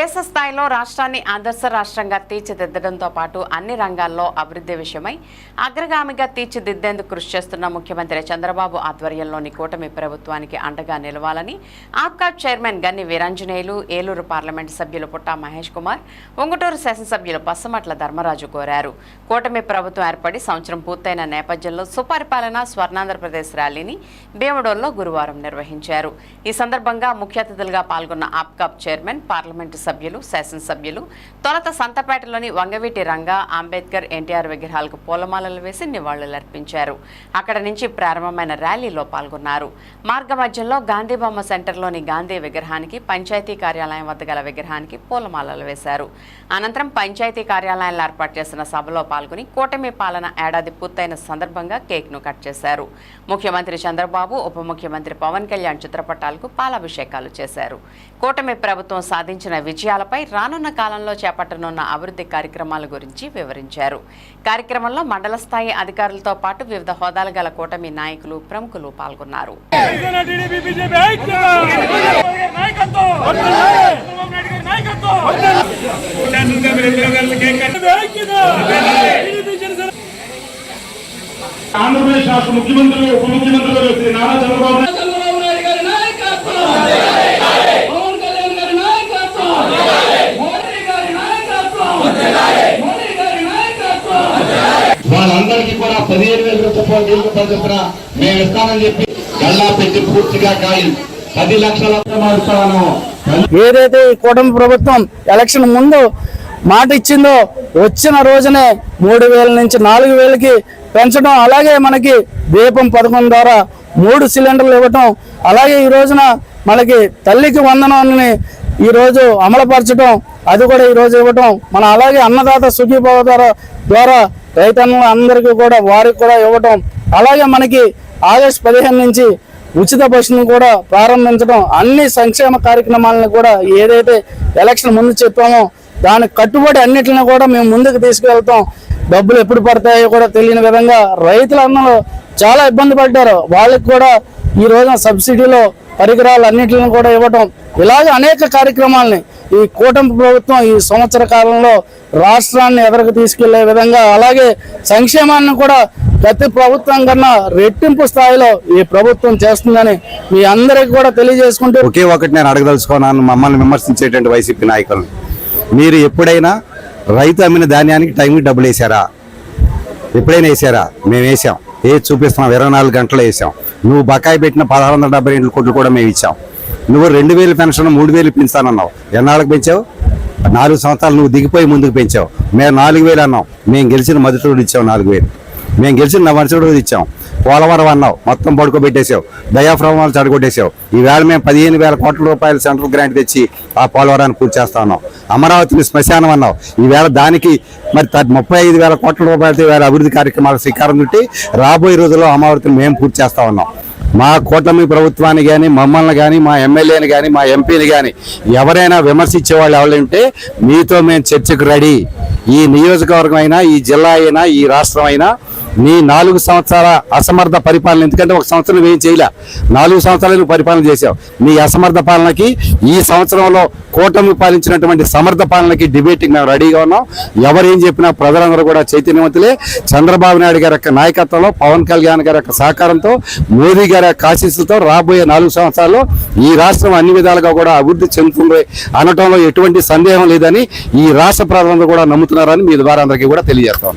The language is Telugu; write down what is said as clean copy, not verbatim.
దేశ స్థాయిలో రాష్ట్రాన్ని ఆదర్శ రాష్ట్రంగా తీర్చిదిద్దడంతో పాటు అన్ని రంగాల్లో అభివృద్ధి విషయమై అగ్రగామిగా తీర్చిదిద్దేందుకు కృషి చేస్తున్న ముఖ్యమంత్రి చంద్రబాబు ఆధ్వర్యంలోని కూటమి ప్రభుత్వానికి అండగా నిలవాలని ఆప్కాబ్ చైర్మన్ గన్ని వీరాంజనేయులు, ఏలూరు పార్లమెంటు సభ్యులు పుట్టా మహేష్ కుమార్, ఉంగుటూరు శాసనసభ్యులు పస్సమట్ల ధర్మరాజు కోరారు. కూటమి ప్రభుత్వం ఏర్పడి సంవత్సరం పూర్తయిన నేపథ్యంలో సుపరిపాలన స్వర్ణాంధ్రప్రదేశ్ ర్యాలీని భీమడోల్లో గురువారం నిర్వహించారు. ఈ సందర్భంగా ముఖ్య అతిథులుగా పాల్గొన్న ఆప్కాబ్ చైర్మన్, పార్లమెంటు సభ్యులు, శాసనసభ్యులు తొలుత సంతపేటలోని వంగవీటి రంగా, అంబేద్కర్, ఎన్టీఆర్ విగ్రహాలకు పూలమాలలు వేసి నివాళులర్పించారు. అక్కడ నుంచి ప్రారంభమైన ర్యాలీలో పాల్గొన్నారు. మార్గ మధ్యంలో గాంధీబొమ్మ సెంటర్లోని గాంధీ విగ్రహానికి, పంచాయతీ కార్యాలయం వద్ద గల విగ్రహానికి పూలమాలలు వేశారు. అనంతరం పంచాయతీ కార్యాలయంలో ఏర్పాటు చేసిన సభలో పాల్గొని కూటమి పాలన ఏడాది పూర్తయిన సందర్భంగా కేక్ను కట్ చేశారు. ముఖ్యమంత్రి చంద్రబాబు, ఉప ముఖ్యమంత్రి పవన్ కళ్యాణ్ చిత్రపటాలకు పాలాభిషేకాలు చేశారు. కూటమి ప్రభుత్వం సాధించిన విజయాలపై, రానున్న కాలంలో చేపట్టనున్న అభివృద్ధి కార్యక్రమాల గురించి వివరించారు. కార్యక్రమంలో మండల స్థాయి అధికారులతో పాటు వివిధ హోదాలు గల కూటమి నాయకులు, ప్రముఖులు పాల్గొన్నారు. ఆంధ్రప్రదేశ్ రాష్ట్ర ముఖ్యమంత్రి, ఉప ముఖ్యమంత్రి శ్రీ నారా చంద్రబాబు నాయుడు గారి నాయకత్వం, పవన్ కళ్యాణ్ గారి నాయకత్వం, మోడీ గారి నాయకత్వం, మోడీ గారి నాయకత్వం, వాళ్ళందరికీ కూడా 15,000 రూపాయలు నిలుపుతున్నా మేము ఇస్తామని చెప్పి గల్లా పెట్టి పూర్తిగా కాయలు 10 లక్షల మారుస్తాను. ఏదైతే ఈ కూటమి ప్రభుత్వం ఎలక్షన్ ముందు మాట ఇచ్చిందో వచ్చిన రోజునే 3,000 నుంచి 4,000కి పెంచడం, అలాగే మనకి దీపం పథకం ద్వారా 3 సిలిండర్లు ఇవ్వటం, అలాగే ఈ రోజున మనకి తల్లికి వందనాన్ని ఈ రోజు అమలుపరచడం, అది కూడా ఈ రోజు ఇవ్వటం, మన అలాగే అన్నదాత సుఖీభావ ద్వారా రైతన్నులు అందరికీ కూడా వారికి కూడా ఇవ్వటం, అలాగే మనకి ఆగస్టు 15 నుంచి ఉచిత బస్సును కూడా ప్రారంభించడం, అన్ని సంక్షేమ కార్యక్రమాలను కూడా ఏదైతే ఎలక్షన్ ముందు చెప్పామో దానికి కట్టుబడి అన్నిటిని కూడా మేము ముందుకు తీసుకెళ్తాం. డబ్బులు ఎప్పుడు పడతాయో కూడా తెలియని విధంగా రైతులందరూ చాలా ఇబ్బంది పడ్డారు. వాళ్ళకి కూడా ఈ రోజున సబ్సిడీలో పరికరాలు అన్నిటిని కూడా ఇవ్వటం, ఇలాగే అనేక కార్యక్రమాలని ఈ కూటమి ప్రభుత్వం ఈ సంవత్సర కాలంలో రాష్ట్రాన్ని ఎదరకు తీసుకెళ్లే విధంగా, అలాగే సంక్షేమాన్ని కూడా ప్రతి ప్రభుత్వం కన్నా రెట్టింపు స్థాయిలో ఈ ప్రభుత్వం చేస్తుందని మీ అందరికీ కూడా తెలియజేసుకుంటూ ఒకే ఒకటి నేను అడగదలుచుకున్నాను. మమ్మల్ని విమర్శించేటువంటి వైసీపీ నాయకులను, మీరు ఎప్పుడైనా రైతు అమ్మిన ధాన్యానికి టైంకి డబ్బులు వేసారా? ఎప్పుడైనా వేసారా? మేము వేసాం. చూపిస్తున్నాం, 24 గంటలు వేసాం. నువ్వు బకాయి పెట్టిన 1,672 కోట్లు కూడా మేము ఇచ్చాం. నువ్వు 2,000 పెన్షన్ 3,000 పెంచుతానన్నావు. ఎన్నాళ్ళకి పెంచావు? 4 సంవత్సరాలు నువ్వు దిగిపోయి ముందుకు పెంచావు. మేము 4,000 అన్నాం. మేము గెలిచిన మొదటి రోజు ఇచ్చాం 4,000. మేము గెలిచిన మరుసటి రోజు ఇచ్చాం. పోలవరం అన్నావు, మొత్తం పడుకోబెట్టేసావు. దయాఫ్రమాలు చెడగొట్టేసావు. ఈవేళ మేము 15,000 కోట్ల రూపాయలు సెంట్రల్ గ్రాంట్ తెచ్చి ఆ పోలవరాన్ని పూర్తి చేస్తా ఉన్నాం. అమరావతిని శ్మశానం అన్నావు. ఈవేళ దానికి మరి 35,000 కోట్ల రూపాయలతో ఈవేళ అభివృద్ధి కార్యక్రమాలకు శ్రీకారం చుట్టి రాబోయే రోజుల్లో అమరావతిని మేము పూర్తి చేస్తా ఉన్నాం. మా కూటమి ప్రభుత్వాన్ని కానీ, మమ్మల్ని కానీ, మా ఎమ్మెల్యేని కానీ, మా ఎంపీని కానీ ఎవరైనా విమర్శించే వాళ్ళు ఎవరంటే మీతో మేము చర్చకు రెడీ. ఈ నియోజకవర్గం అయినా, ఈ జిల్లా అయినా, ఈ రాష్ట్రం అయినా నీ 4 సంవత్సరాల అసమర్థ పరిపాలన, ఎందుకంటే 1 సంవత్సరం ఏం చేయలే, 4 సంవత్సరాలు నువ్వు పరిపాలన చేసావు. నీ అసమర్థ పాలనకి ఈ సంవత్సరంలో కూటమి పాలించినటువంటి సమర్థ పాలనకి డిబేటింగ్ మేము రెడీగా ఉన్నాం. ఎవరేం చెప్పినా ప్రజలందరూ కూడా చైతన్యవంతులే. చంద్రబాబు నాయుడు గారి యొక్క నాయకత్వంలో, పవన్ కళ్యాణ్ గారి యొక్క సహకారంతో, మోదీ గారి యొక్క ఆశీస్సులతో రాబోయే 4 సంవత్సరాల్లో ఈ రాష్ట్రం అన్ని విధాలుగా కూడా అభివృద్ధి చెందుతుంది అనటంలో ఎటువంటి సందేహం లేదని ఈ రాష్ట్ర ప్రజలందరూ కూడా నమ్ముతున్నారని మీ ద్వారా అందరికీ కూడా తెలియజేస్తాం.